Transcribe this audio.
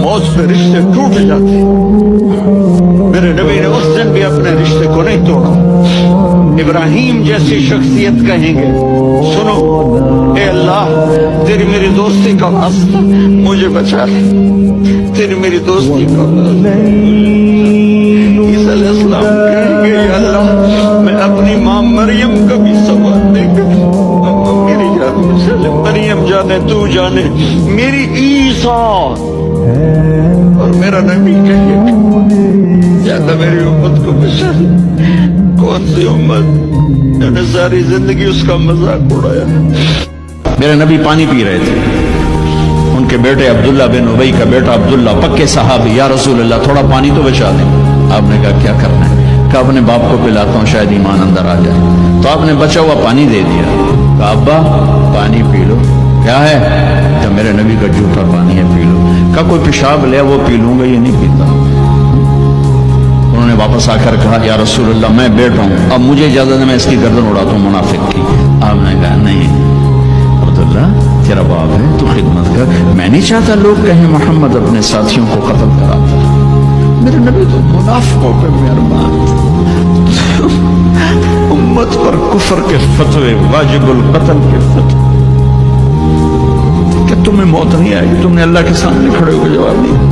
موت سے رشتے ٹوٹ جاتے. میرے نبی نے اس دن بھی اپنے رشتے کو نہیں توڑا. ابراہیم جیسی شخصیت کہیں گے سنو اے اللہ تیری میری دوستی کا واسطہ مجھے بچا لے, تیری میری دوستی کا واسطہ. عیسیٰ علیہ السلام کہیں گے یا اللہ میں اپنی ماں مریم کا بھی سوال نہیں کروں. میری جان مریم جانے تو جانے میری عیسیٰ اور میرا نبی کہے یا اللہ میری امت کو بچا لے. کون سی امت جنہوں نے ساری زندگی اس کا مذاق اڑایا. میرے نبی پانی پی رہے تھے, ان کے بیٹے عبداللہ بن ابی کا بیٹا عبداللہ پکے صحابی, یا رسول اللہ تھوڑا پانی تو بچا دیں. آپ نے کہا کیا کرنا ہے؟ کہا اپنے باپ کو پلاتا ہوں شاید ایمان اندر آ جائے. تو آپ نے بچا ہوا پانی دے دیا. کہا ابا پانی پی لو. کیا ہے؟ کہ میرے نبی کا جھوٹا پانی ہے پی لو. کہا کوئی پیشاب لے وہ پی لوں گا, یہ نہیں پیتا. انہوں نے واپس آ کر کہا یا رسول اللہ میں بیٹھا ہوں, اب مجھے اجازت ہے میں اس کی گردن اڑاتا ہوں منافق کی. آپ نے کہا نہیں عبداللہ تیرا باپ ہے تو خدمت کر. میں نہیں چاہتا لوگ کہیں محمد اپنے ساتھیوں کو قتل کراتا. میرے نبی تو منافقوں پہ مہربان. امت پر کفر کے فتوے, واجب القتل کے فتوے, کہ تمہیں موت نہیں آئے گی, تم نے اللہ کے سامنے کھڑے ہو کے جواب دیا.